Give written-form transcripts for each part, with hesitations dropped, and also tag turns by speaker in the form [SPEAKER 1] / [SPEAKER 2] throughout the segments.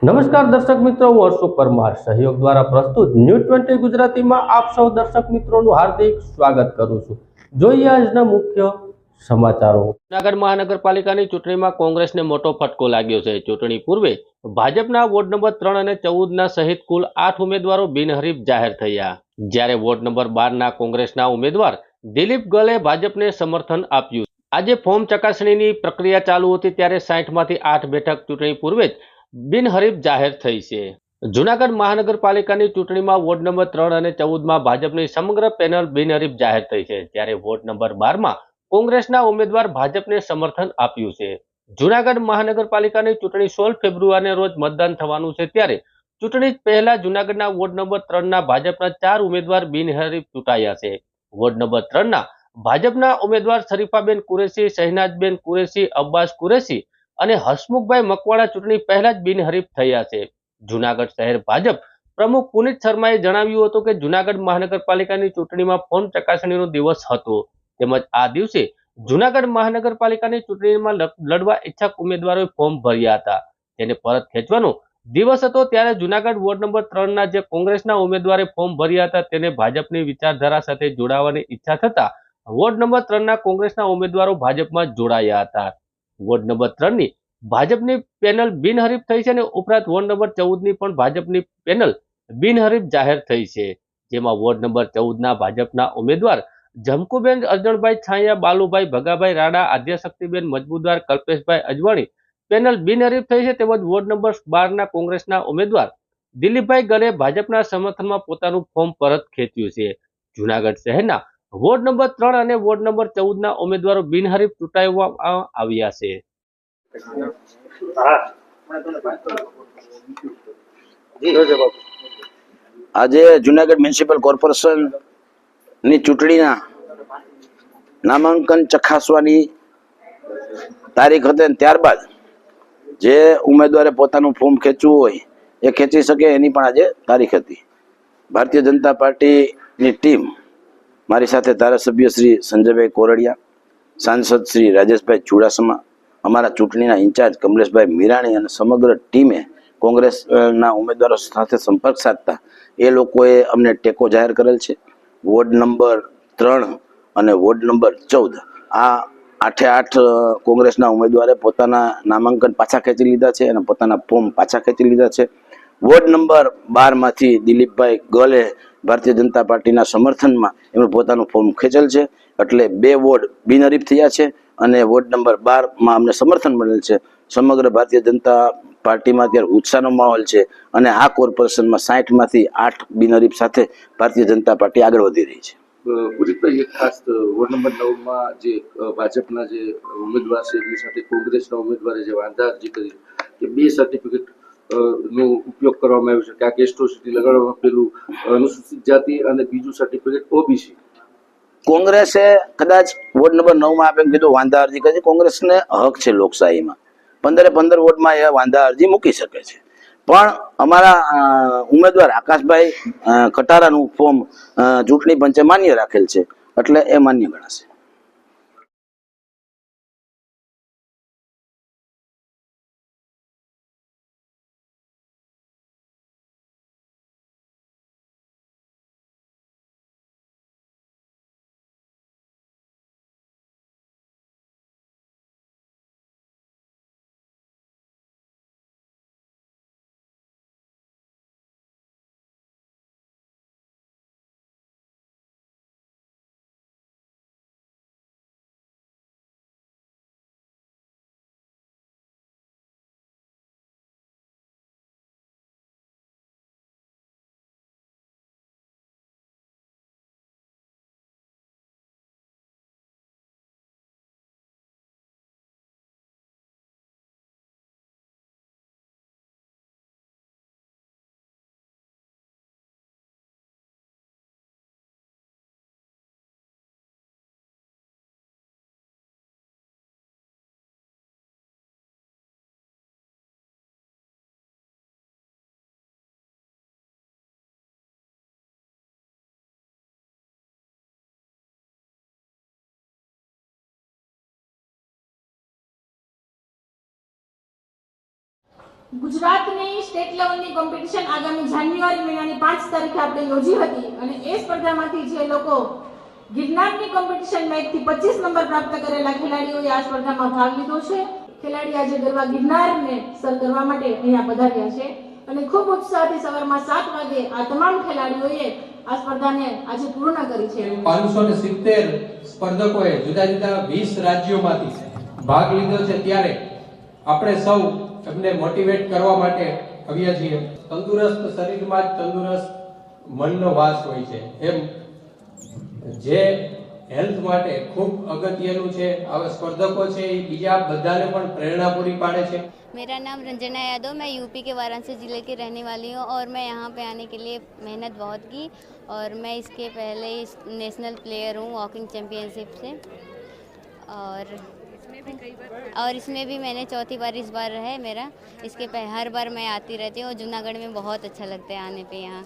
[SPEAKER 1] નમસ્કાર દર્શક મિત્રો, હું અશોક પરમાર સહયોગ દ્વારા પ્રસ્તુત ન્યૂઝ 20 ગુજરાતીમાં આપ સૌ દર્શક મિત્રોનું હાર્દિક સ્વાગત કરું છું। જોઈએ આજના મુખ્ય સમાચારો। જૂનાગઢ મહાનગરપાલિકાની ચૂંટણીમાં કોંગ્રેસને મોટો ફટકો લાગ્યો છે। ચૂંટણી પૂર્વે ભાજપના વોર્ડ નંબર 3 અને 14 સહિત કુલ 8 ઉમેદવારો બિનહરીફ જાહેર થયા, જ્યારે વોર્ડ નંબર 12 કોંગ્રેસના ઉમેદવાર દિલીપ ગલે ભાજપને સમર્થન આપ્યું। આજે ફોર્મ ચકાસણીની પ્રક્રિયા ચાલુ હતી ત્યારે 60માંથી 8 બેઠક ચૂંટણી પૂર્વે જ બિનહરીફ જાહેર થઈ છે। જૂનાગઢ મહાનગરપાલિકાની ચૂંટણીમાં વોર્ડ નંબર 3 અને 14માં ભાજપની સમગ્ર પેનલ બિનહરીફ જાહેર થઈ છે, જ્યારે વોર્ડ નંબર 12માં કોંગ્રેસના ઉમેદવાર ભાજપને સમર્થન આપ્યું છે। જૂનાગઢ મહાનગરપાલિકાની ચૂંટણી 16 ફેબ્રુઆરીના રોજ મતદાન થવાનું છે, ત્યારે ચૂંટણી પહેલા જૂનાગઢના વોર્ડ નંબર 3ના ભાજપના 4 ઉમેદવાર બિનહરીફ ચૂંટાયા છે। વોર્ડ નંબર 3ના ભાજપના ઉમેદવાર શરીફાબેન કુરેશી, શહેનાજબેન કુરેશી, અબ્બાસ કુરેશી અને હસમુખભાઈ મકવાણા ચૂંટણી પહેલા જ બિનહરીફ થયા છે। જૂનાગઢ શહેર ભાજપ પ્રમુખ પુનિત શર્માએ જણાવ્યું હતું કે જૂનાગઢ મહાનગરપાલિકાની ચૂંટણીમાં ફોર્મ ચકાસણીનો દિવસ હતો, તેમજ આ દિવસે જૂનાગઢ મહાનગરપાલિકાની ચૂંટણીમાં લડવા ઈચ્છક ઉમેદવારોએ ફોર્મ ભર્યા હતા, તેને પરત ખેંચવાનો દિવસ હતો। ત્યારે જૂનાગઢ વોર્ડ નંબર 3ના જે કોંગ્રેસના ઉમેદવારે ફોર્મ ભર્યા હતા તેને ભાજપની વિચારધારા સાથે જોડાવાની ઈચ્છા થતા વોર્ડ નંબર 3ના કોંગ્રેસના ઉમેદવારો ભાજપમાં જોડાયા હતા। વોર્ડ નંબર 3ની ભાજપની પેનલ બિનહરીફ થઈ છે અને ઉપરાંત વોર્ડ નંબર 14ની પણ ભાજપની પેનલ બિનહરીફ જાહેર થઈ છે, જેમાં વોર્ડ નંબર 14ના ભાજપના ઉમેદવાર જમકુબેન અરજણભાઈ છાયા, બાલુભાઈ ભગાભાઈ રાણા, આદ્યશક્તિબેન મજબૂદાર, કલ્પેશભાઈ અજવાણી પેનલ બિનહરીફ થઈ છે, તેમજ વોર્ડ નંબર 12ના કોંગ્રેસના ઉમેદવાર દિલીપભાઈ ગલે ભાજપના સમર્થનમાં પોતાનું ફોર્મ પરત ખેંચ્યું છે। જૂનાગઢ શહેરના વોર્ડ નંબર 3 અને વોર્ડ નંબર 14ના ઉમેદવારો બિનહરીફ ચૂંટાવવામાં આવ્યા છે।
[SPEAKER 2] આજે જૂનાગઢ મ્યુનિસિપલ કોર્પોરેશન ની ચૂંટણીના નામાંકન ચકાસવાની તારીખ હતી, ત્યારબાદ જે ઉમેદવારે પોતાનું ફોર્મ ખેંચવું હોય એ ખેંચી શકે એની પણ આજે તારીખ હતી। ભારતીય જનતા પાર્ટીની ટીમ મારી સાથે ધારાસભ્ય શ્રી સંજયભાઈ કોરડિયા, સાંસદ શ્રી રાજેશભાઈ ચુડાસમા, અમારા ચૂંટણીના ઇન્ચાર્જ કમલેશભાઈ મીરાણી અને સમગ્ર ટીમે કોંગ્રેસના ઉમેદવારો સાથે સંપર્ક સાધતા એ લોકોએ અમને ટેકો જાહેર કરેલ છે। વોર્ડ નંબર 3 અને વોર્ડ નંબર 14 આ 8 કોંગ્રેસના ઉમેદવારે પોતાના નામાંકન પાછા ખેંચી લીધા છે અને પોતાના ફોર્મ પાછા ખેંચી લીધા છે। વોર્ડ નંબર 12માંથી દિલીપભાઈ ગલે ભારતીય જનતા પાર્ટીના સમર્થનમાં એમણે પોતાનું ફોર્મ ખેંચેલ છે, એટલે 2 વોર્ડ બિનહરીફ થયા છે અને વોર્ડ નંબર 12માં અમને સમર્થન મળેલ છે। સમગ્ર ભારતીય જનતા પાર્ટીમાં અત્યારે ઉત્સાહનો માહોલ છે અને આ કોર્પોરેશનમાં 60માંથી 8 બિનહરીફ સાથે ભારતીય જનતા પાર્ટી આગળ વધી રહી છે।
[SPEAKER 3] પુરીભાઈ, એક ખાસ વોર્ડ નંબર 9માં જે ભાજપના જે ઉમેદવાર છે એની સાથે કોંગ્રેસના ઉમેદવારે જે વાંધા અરજી કરી કે 2 સર્ટિફિકેટ નો ઉપયોગ કરવામાં આવ્યો છે, કે આ કેસ્ટોસિટી લગાડવામાં પેલું અનુસૂચિત જાતિ અને બીજું સર્ટિફિકેટ ઓબીસી,
[SPEAKER 2] કોંગ્રેસે કદાચ વોર્ડ નંબર 9માં આપેલું કીધું વાંધા અરજી કરી, કોંગ્રેસને હક છે લોકશાહીમાં 15 વોર્ડમાં એ વાંધા અરજી મૂકી શકે છે, પણ અમારા ઉમેદવાર આકાશભાઈ ખટારાનું ફોર્મ ચૂંટણી પંચે માન્ય રાખેલ છે, એટલે એ માન્ય ગણાશે।
[SPEAKER 4] ગુજરાતની સ્ટેટ લેવલની કોમ્પિટિશન આગામી જાન્યુઆરી મહિનાની 5 તારીખે આપણે યોજી હતી અને એ સ્પર્ધામાંથી જે લોકો ગિરનારની કોમ્પિટિશનમાં 1 થી 25 નંબર પ્રાપ્ત કરેલા ખેલાડીઓએ આ સ્પર્ધામાં ભાગ લીધો છે. ખેલાડી આજે ગરવા ગિરનારને સર કરવા માટે અહીંયા પધાર્યા છે અને ખૂબ ઉત્સાહથી સવારમાં 7 વાગે આ તમામ ખેલાડીઓએ આ સ્પર્ધાને આજે પૂર્ણ કરી છે.
[SPEAKER 5] 570 સ્પર્ધકોએ જુદા જુદા 20 રાજ્યોમાંથી ભાગ લીધો છે. ત્યારે આપણે સૌ એમને મોટિવેટ કરવા માટે આવ્યા છીએ. તંદુરસ્ત શરીરમાં જ તંદુરસ્ત મનનો વાસ હોય છે, એમ જે હેલ્થ માટે ખૂબ અગત્યનું છે. આવા સ્પર્ધકો છે એ બીજા બધાને પણ પ્રેરણા પૂરી પાડે છે.
[SPEAKER 6] मेरा नाम रंजना यादव, मैं यूपी के वाराणसी ज़िले की रहने वाली हूँ और मैं यहाँ पे आने के लिए मेहनत बहुत की और मैं इसके पहले नेशनल प्लेयर हूँ वॉकिंग चैम्पियनशिप से और इसमें भी मैंने चौथी बार इस बार है मेरा. इसके हर बार मैं आती रहती हूँ और जूनागढ़ में बहुत अच्छा लगता है आने पे. यहाँ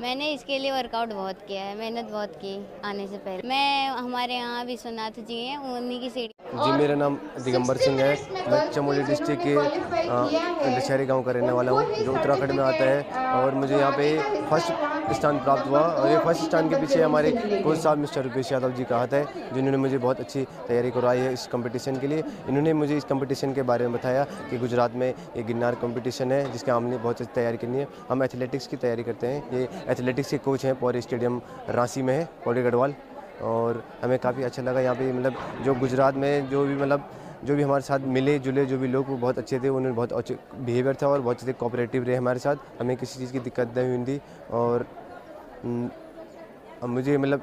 [SPEAKER 6] मैंने इसके लिए वर्कआउट बहुत किया है, मेहनत बहुत की आने से पहले. मैं हमारे यहाँ विश्वनाथ जी हैं, उन्हीं की सीढ़ी.
[SPEAKER 7] जी, मेरा नाम दिगंबर सिंह है. मैं चमोली डिस्ट्रिक्ट के दशहरी गांव का रहने वाला हूं, जो उत्तराखंड में आता है. और मुझे यहां पे फर्स्ट स्थान प्राप्त हुआ और ये फर्स्ट स्थान के पीछे हमारे कोच साहब मिस्टर रुपेश यादव जी का हाथ है, जिन्होंने मुझे बहुत अच्छी तैयारी करवाई है इस कंपटीशन के लिए. इन्होंने मुझे इस कंपटीशन के बारे में बताया कि गुजरात में ये गिरनार कंपटीशन है, जिसके हमने बहुत अच्छी तैयारी करनी है. हम एथलेटिक्स की तैयारी करते हैं. ये एथलेटिक्स के कोच हैं, पौरी स्टेडियम रांची में है, पौरी गढ़वाल. और हमें काफ़ी अच्छा लगा यहाँ पे. मतलब जो गुजरात में जो भी हमारे साथ मिले जुले जो भी लोग वो बहुत अच्छे थे. उन्होंने बहुत अच्छे बिहेवियर था और बहुत अच्छे कोऑपरेटिव रहे हमारे साथ. हमें किसी चीज़ की दिक्कत नहीं हुई थी. और मुझे मतलब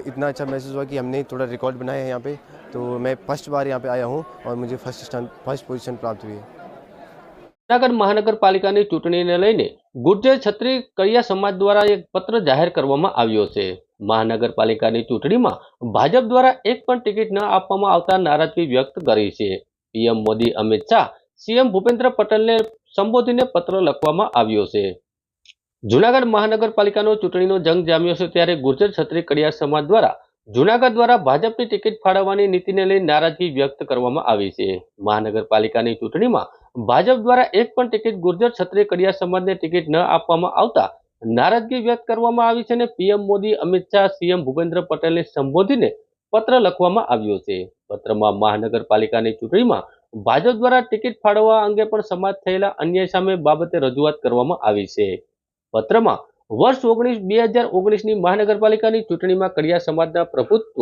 [SPEAKER 7] इतना अच्छा महसूस हुआ कि हमने थोड़ा रिकॉर्ड बनाया है यहाँ पे. तो मैं फर्स्ट बार यहाँ पे आया हूँ और मुझे फर्स्ट पोजीशन प्राप्त हुई है.
[SPEAKER 1] જૂનાગઢ મહાનગરપાલિકાની ચૂંટણીને લઈને ગુર્જર છત્રી કડિયા સમાજ દ્વારા એક પત્ર જાહેર કરવામાં આવ્યો છે. મહાનગરપાલિકાની ચૂંટણીમાં ભાજપ દ્વારા એક પણ ટિકિટ ન આપવામાં આવતા નારાજગી વ્યક્ત કરી છે. પીએમ મોદી, અમિત શાહ, સીએમ ભૂપેન્દ્ર પટેલને સંબોધીને પત્ર લખવામાં આવ્યો છે. જૂનાગઢ મહાનગરપાલિકાનો ચૂંટણીનો જંગ જામ્યો છે, ત્યારે ગુર્જર છત્રી કડિયા સમાજ દ્વારા જૂનાગઢ દ્વારા ભાજપની ટિકિટ ફાળવવાની નીતિને લઈને નારાજગી વ્યક્ત કરવામાં આવી છે. મહાનગરપાલિકાની ચૂંટણીમાં ભાજપ દ્વારા એક પણ ટિકિટ ગુર્જર છત્રી કડિયા સમાજને ટિકિટ ન આપવામાં આવતા નારાજગી વ્યક્ત કરવામાં આવી છે અને પીએમ મોદી, અમિત શાહ, સીએમ ભૂપેન્દ્ર પટેલને સંબોધીને પત્ર લખવામાં આવ્યો છે. પત્રમાં મહાનગરપાલિકાની ચૂંટણીમાં ભાજપ દ્વારા ટિકિટ ફાળવવા અંગે પણ સમાજ થયેલા અન્યાય સામે બાબતે રજૂઆત કરવામાં આવી છે. પત્રમાં વર્ષ 2019ની મહાનગરપાલિકાની ચૂંટણીમાં કડિયા સમાજના પ્રભુત્વ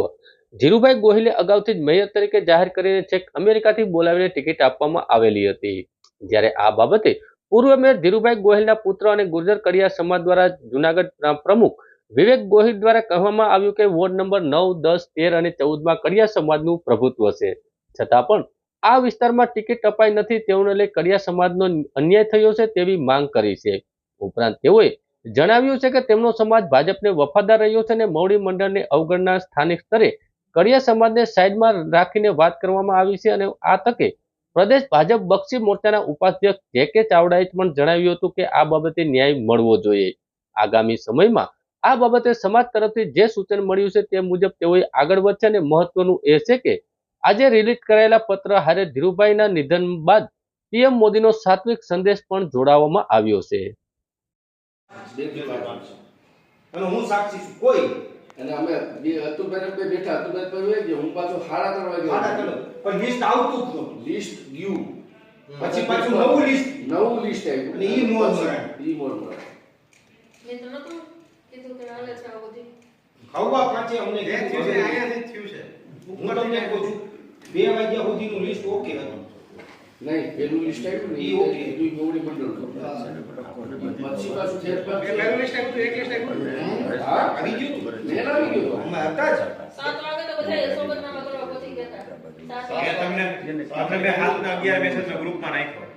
[SPEAKER 1] ધીરુભાઈ ગોહિલે અગાઉથી જ મેયર તરીકે જાહેર કરીને છેક અમેરિકાથી બોલાવીને ટિકિટ આપવામાં આવેલી હતી. જ્યારે આ બાબતે પૂર્વ મેયર ધીરુભાઈ ગોહિલના પુત્ર અને ગુર્જર કડિયા સમાજ દ્વારા જૂનાગઢના પ્રમુખ વિવેક ગોહિલ દ્વારા કહેવામાં આવ્યું કે વોર્ડ નંબર 9, 10, 13 અને 14માં કડિયા સમાજનું પ્રભુત્વ છે, છતાં પણ આ વિસ્તારમાં ટિકિટ અપાઈ નથી. તેઓને લઈ કડિયા સમાજનો અન્યાય થયો છે તેવી માંગ કરી છે. ઉપરાંત તેઓએ જણાવ્યું છે કે તેમનો સમાજ ભાજપને વફાદાર રહ્યો છે અને મવડી મંડળની અવગણના સ્થાનિક સ્તરે કડિયા સમાજને સાઈડમાં રાખીને વાત કરવામાં આવી છે. અને આ તકે પ્રદેશ ભાજપ બક્ષી મોરચાના ઉપાધ્યક્ષ જે.કે. ચાવડાએ પણ જણાવ્યું હતું કે આ બાબતે ન્યાય મળવો જોઈએ. આગામી સમયમાં આ બાબતે સમાજ તરફથી જે સૂચન મળ્યું છે તે મુજબ તેઓએ આગળ વધશે. અને મહત્વનું એ છે કે આજે રિલીઝ કરાયેલા પત્ર હારે ધીરુભાઈના નિધન બાદ પીએમ મોદીનો સાત્વિક સંદેશ પણ જોડાવવામાં આવ્યો છે.
[SPEAKER 8] અને હું સાક્ષી છું કોઈ
[SPEAKER 3] અને અમે બે અતુલભાઈ બે બેઠા અતુલભાઈ પર હોય કે હું પાછો 3:30 વાગે
[SPEAKER 8] પણ લિસ્ટ આવતું જ નહોતું.
[SPEAKER 3] લિસ્ટ ગયું
[SPEAKER 8] પછી પાછું નવું લિસ્ટ
[SPEAKER 3] આવ્યું
[SPEAKER 8] અને ઈ મોર મરાય. ખાવા પાછે અમને અહીંયાથી થયું છે. હું તમને કહું છું 2 વાગ્યા સુધીનું લિસ્ટ ઓકે હતું.
[SPEAKER 3] નહીં પેલું લિસ્ટ આવ્યું ને
[SPEAKER 8] ઈ ઓકે.
[SPEAKER 3] ઈ મોવડી મંડળ પછી પાછું ફેરફાર
[SPEAKER 8] પેલું લિસ્ટ આવ્યું તો એક લિસ્ટ આવ્યું.
[SPEAKER 3] હા
[SPEAKER 8] આવી ગયું હતું.
[SPEAKER 3] મેં આવી ગયો
[SPEAKER 8] અમે હતા જ.
[SPEAKER 4] 7 વાગે તો બધા યશોબતનામા કરવા પહોંચી ગયા હતા.
[SPEAKER 8] તમને બે હાથના 11 મેસેજના ગ્રુપમાં નાખ્યો.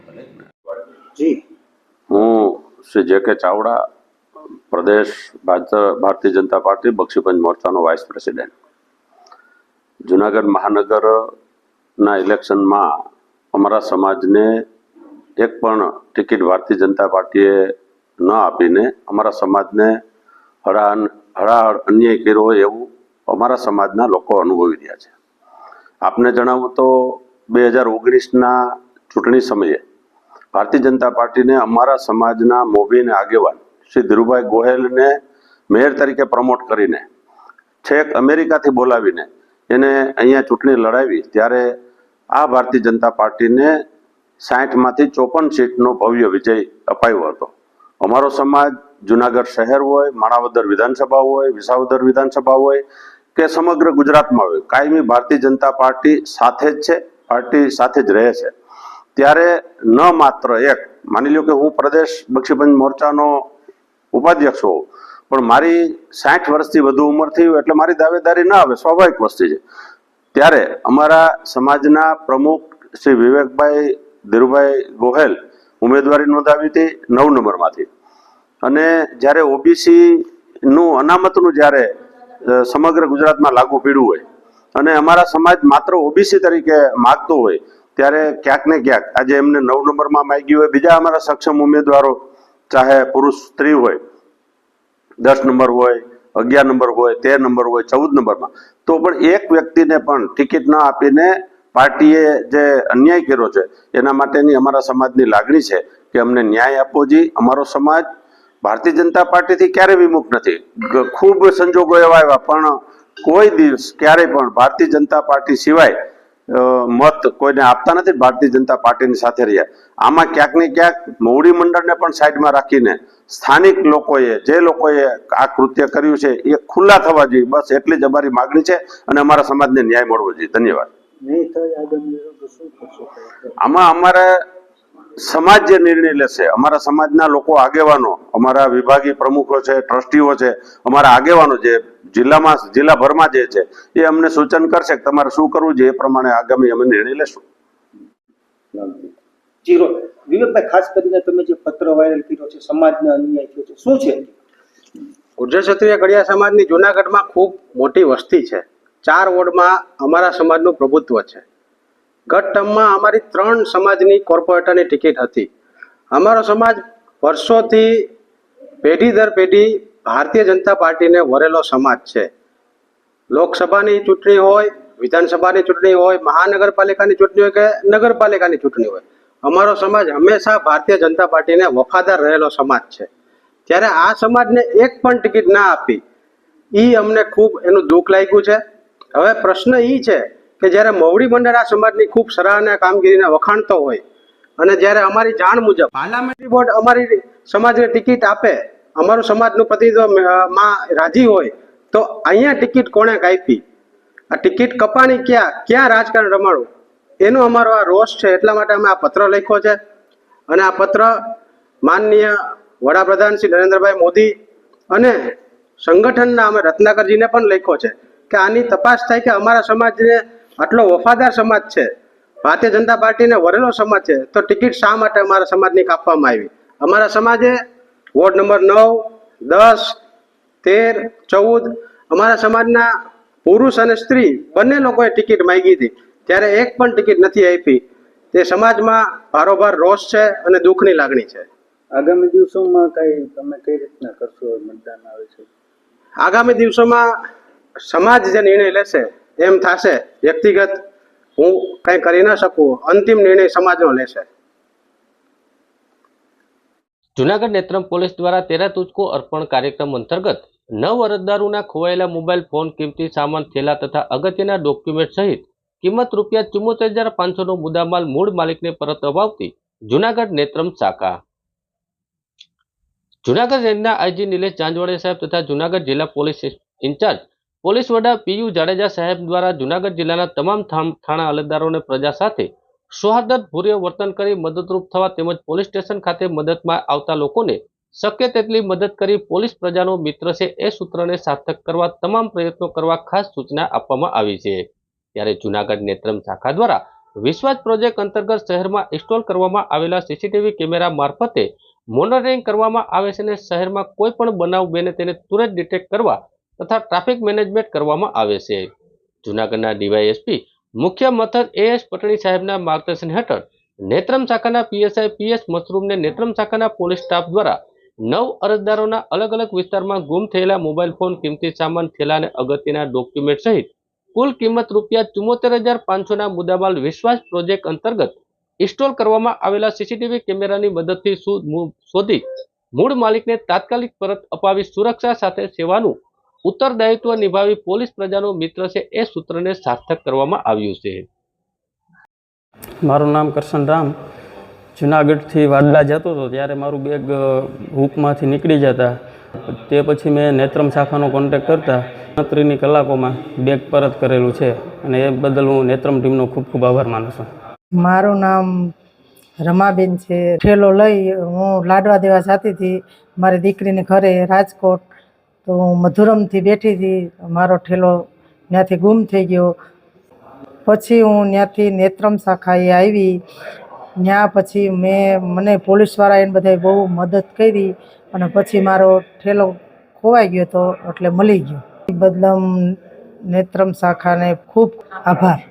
[SPEAKER 2] જી, હું શ્રી જે.કે. ચાવડા, પ્રદેશ ભારતીય જનતા પાર્ટી બક્ષીપંચ મોરચાનો વાઇસ પ્રેસિડેન્ટ. જુનાગઢ મહાનગરના ઇલેક્શનમાં અમારા સમાજને એક પણ ટિકિટ ભારતીય જનતા પાર્ટીએ ન આપીને અમારા સમાજને હળાહળ અન્યાય કર્યો હોય એવું અમારા સમાજના લોકો અનુભવી રહ્યા છે. આપને જણાવું તો 2019ના ચૂંટણી સમયે
[SPEAKER 9] ભારતીય જનતા પાર્ટીને અમારા સમાજના મોભીને આગેવાન શ્રી ધીરુભાઈ ગોહેલને મેયર તરીકે પ્રમોટ કરીને છેક અમેરિકાથી બોલાવીને એને અહીંયા ચૂંટણી લડાવી ત્યારે આ ભારતીય જનતા પાર્ટીને 60માંથી 54 સીટનો ભવ્ય વિજય અપાયો હતો. અમારો સમાજ જુનાગઢ શહેર હોય, માણાવદર વિધાનસભા હોય, વિસાવદર વિધાનસભા હોય કે સમગ્ર ગુજરાતમાં હોય, કાયમી ભારતીય જનતા પાર્ટી સાથે જ છે, પાર્ટી સાથે જ રહે છે. ત્યારે ન માત્ર એક માની લો કે હું પ્રદેશ બક્ષીપંચ મોરચાનો ઉપાધ્યક્ષ હોઉં, પણ મારી 60 વર્ષથી વધુ ઉંમર થઈ હોય એટલે મારી દાવેદારી ના આવે, સ્વાભાવિક વસ્તુ છે. ત્યારે અમારા સમાજના પ્રમુખ શ્રી વિવેકભાઈ ધીરુભાઈ ગોહેલ ઉમેદવારી નોંધાવી હતી 9 નંબરમાંથી. અને જ્યારે ઓબીસી નું અનામતનું જ્યારે સમગ્ર ગુજરાતમાં લાગુ પડ્યું હોય અને અમારા સમાજ માત્ર ઓબીસી તરીકે માગતો હોય ત્યારે ક્યાંક ને ક્યાંક આજે એમને 9 નંબરમાં માગ્યું હોય, બીજા અમારા સક્ષમ ઉમેદવારો ચાહે પુરુષ સ્ત્રી હોય 10 નંબર હોય, 11 નંબર હોય, 13 નંબર હોય, 14 નંબરમાં, તો પણ એક વ્યક્તિને પણ ટિકિટ ન આપીને પાર્ટીએ જે અન્યાય કર્યો છે એના માટેની અમારા સમાજની લાગણી છે કે અમને ન્યાય આપવો જોઈએ. અમારો સમાજ ભારતીય જનતા પાર્ટીથી ક્યારે વિમુખ નથી. ખૂબ સંજોગો એવા આવ્યા પણ કોઈ દિવસ ક્યારેય પણ ભારતીય જનતા પાર્ટી સિવાય મત કોઈને આપતા નથી. ભારતીય જનતા પાર્ટીની સાથે રહ્યા. આમાં ક્યાંક ને ક્યાંક મોવડી મંડળને પણ સાઈડમાં રાખીને સ્થાનિક લોકોએ જે લોકોએ આ કૃત્ય કર્યું છે એ ખુલ્લા થવા જોઈએ, બસ એટલી જ અમારી માગણી છે અને અમારા સમાજને ન્યાય મળવો જોઈએ. ધન્યવાદ. આમાં અમારા સમાજ જે નિર્ણય લેશે, અમારા સમાજના લોકો આગેવાનો, અમારા વિભાગીય પ્રમુખો છે, ટ્રસ્ટીઓ છે, અમારા આગેવાનો જે જિલ્લાભરમાં જે છે એ અમને સૂચન કરશે કે તમારે શું કરવું જોઈએ, એ પ્રમાણે આગામી અમે નિર્ણય લેશું.
[SPEAKER 8] જીરો વિવેકભાઈ, ખાસ કરીને તમે જે પત્ર વાયરલ કર્યો છે, સમાજને અન્યાય થયો છે, શું છે?
[SPEAKER 5] ગુર્જર ક્ષત્રિય કડિયા સમાજની જુનાગઢમાં ખૂબ મોટી વસ્તી છે. 4 વોર્ડમાં અમારા સમાજનું પ્રભુત્વ છે. ગત ટર્મમાં અમારી 3 સમાજની કોર્પોરેટરની ટિકિટ હતી. અમારો સમાજ વર્ષોથી પેઢી દર પેઢી ભારતીય જનતા પાર્ટીને વરેલો સમાજ છે. લોકસભાની ચૂંટણી હોય, વિધાનસભાની ચૂંટણી હોય, મહાનગરપાલિકાની ચૂંટણી હોય કે નગરપાલિકાની ચૂંટણી હોય, અમારો સમાજ હંમેશા ભારતીય જનતા પાર્ટીને વફાદાર રહેલો સમાજ છે. ત્યારે આ સમાજને એક પણ ટિકિટ ના આપી એ અમને ખૂબ એનું દુઃખ લાગ્યું છે. હવે પ્રશ્ન એ છે કે જ્યારે મોવડી મંડળ આ સમાજની ખૂબ સરાહના કામગીરીને વખાણતો હોય અને જ્યારે અમારી જાણ મુજબ પાર્લામેન્ટરી બોર્ડ અમારી સમાજને ટિકિટ આપે, અમારું સમાજનું પ્રતિનિધિત્વ માં રાજી હોય, તો અહીંયા ટિકિટ કોણે કાપી, આ ટિકિટ કપાણી ક્યાં રાજકારણ રમાડું, એનો અમારો આ રોષ છે. એટલા માટે અમે આ પત્ર લખ્યો છે અને આ પત્ર માનનીય વડાપ્રધાન શ્રી નરેન્દ્રભાઈ મોદી અને સંગઠનના અમે રત્નાકરજીને પણ લખ્યો છે કે આની તપાસ થાય કે અમારા સમાજને આટલો વફાદાર સમાજ છે, ભારતીય જનતા પાર્ટીને વરેલો સમાજ છે, તો ટિકિટ શા માટે અમારા સમાજની કાપવામાં આવી? અમારા સમાજે વોર્ડ નંબર 9, 10, 13, 14 અમારા સમાજના પુરુષ અને સ્ત્રી બંને લોકોએ ટિકિટ માંગી હતી, ત્યારે એક પણ ટિકિટ નથી આપી. તે સમાજમાં ભારોભાર રોષ છે અને દુઃખની લાગણી છે.
[SPEAKER 8] આગામી દિવસોમાં તમે કઈ રીતના કરશો મતદાન આવે છે?
[SPEAKER 5] આગામી દિવસોમાં સમાજ જે નિર્ણય લેશે એમ થશે. વ્યક્તિગત હું કંઈ કરી ન શકું, અંતિમ નિર્ણય સમાજનો લેશે.
[SPEAKER 1] જુનાગઢ નેત્રમ પોલીસ દ્વારા તેરા તુજકો અર્પણ કાર્યક્રમ અંતર્ગત 9 અરજદારોના ખોવાયેલા મોબાઈલ ફોન, કિંમતી સામાન, થેલા તથા અગત્યના ડોક્યુમેન્ટ સહિત કિંમત ₹74,500 નો મુદ્દામાલ મૂળ માલિકને પરત અપાવતી જુનાગઢ નેત્રમ શાખા. જુનાગઢ રેન્જના આઈજી નિલેશ ચાંદવાડે સાહેબ તથા જુનાગઢ જિલ્લા પોલીસ ઇન્ચાર્જ પોલીસ વડા પીયુ જાડેજા સાહેબ દ્વારા જુનાગઢ જિલ્લાના તમામ થાણા અલગદારોને પ્રજા સાથે સૌહાર્દભર્યું વર્તન કરી મદદરૂપ થવા તેમજ પોલીસ સ્ટેશન ખાતે મદદમાં આવતા લોકોને શક્ય તેટલી મદદ કરી પોલીસ પ્રજાનો મિત્ર છે એ સૂત્રને સાર્થક કરવા તમામ પ્રયત્નો કરવા ખાસ સૂચના આપવામાં આવી છે. ત્યારે જુનાગઢ નેત્રમ શાખા દ્વારા વિશ્વાસ પ્રોજેક્ટ અંતર્ગત શહેરમાં ઇન્સ્ટોલ કરવામાં આવેલા સીસીટીવી કેમેરા મારફતે મોનિટરિંગ કરવામાં આવે છે અને શહેરમાં કોઈ પણ બનાવ બને તેને તુરંત ડિટેક્ટ કરવા તથા ટ્રાફિક મેનેજમેન્ટ કરવામાં આવે છે. જુનાગઢના ડીવાયએસપી મુખ્ય મથક એએસ પટણી સાહેબના માર્ગદર્શન હેઠળ નેત્રમ શાખાના પીએસઆઈ પીએસ મશરૂમને નેત્રમ શાખાના પોલીસ સ્ટાફ દ્વારા 9 અરજદારોના અલગ અલગ વિસ્તારમાં ગુમ થયેલા મોબાઈલ ફોન, કિંમતી સામાન, થેલા અને અગત્યના ડોક્યુમેન્ટ સહિત કુલ કિંમત ₹74,500 ના મુદ્દામાલ વિશ્વાસ પ્રોજેક્ટ અંતર્ગત ઇન્સ્ટોલ કરવામાં આવેલા સીસીટીવી કેમેરાની મદદથી શોધી મૂળ માલિકને તાત્કાલિક પરત અપાવી સુરક્ષા સાથે સેવાનું ઉત્તરદાયિત્વ નિભાવી પોલીસ પ્રજાનો મિત્ર છે એ સૂત્રને સાર્થક કરવામાં આવ્યું છે.
[SPEAKER 10] મારું નામ કરશન રામ. જુનાગઢથી વાડલા જતો હતો ત્યારે મારું બેગ હૂકમાંથી નીકળી જતા તે પછી મેં નેત્રમ શાખાનો કોન્ટેક્ટ કરતા 29 કલાકોમાં બેગ પરત કરેલું છે અને એ બદલ હું નેત્રમ ટીમનો ખૂબ ખૂબ આભાર માનું છું.
[SPEAKER 11] મારું નામ રમાબેન છે. ઠેલો લઈ હું લાડવા દેવા જતી હતી મારી દીકરીને ઘરે રાજકોટ. તો હું મધુરમથી બેઠી હતી, મારો ઠેલો ત્યાંથી ગુમ થઈ ગયો. પછી હું ત્યાંથી નેત્રમ શાખાએ આવી. ત્યાં પછી મને પોલીસવાળા એને બધાએ બહુ મદદ કરી અને પછી મારો ઠેલો ખોવાઈ ગયો હતો એટલે મળી ગયો. એ બદલ નેત્રમ શાખાને ખૂબ આભાર.